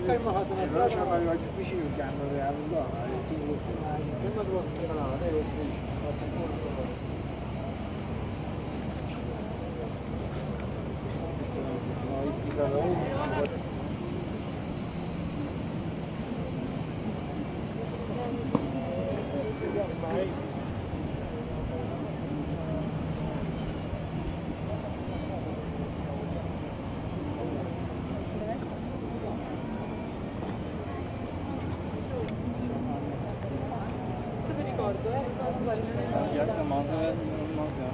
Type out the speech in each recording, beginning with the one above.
Fermo fatto una strada, ma arriva più vicino che hanno Gerçekten manzara inanılmaz ya.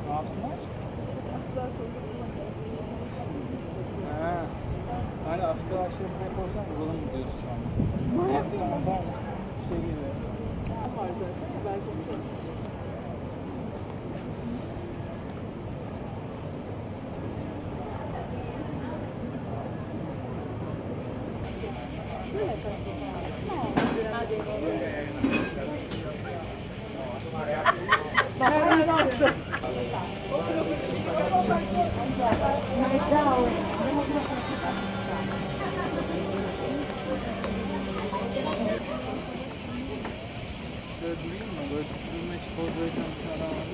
Ne yapsınlar? Hani Afrika ağaçları buraya koysan bulalım mı diyoruz şu an? Manyak ya. Tamam. Şey gibi. Var zaten. Belki Böyle durayım mı? Böyle tutulma hiç poz verirken bir şey adam var.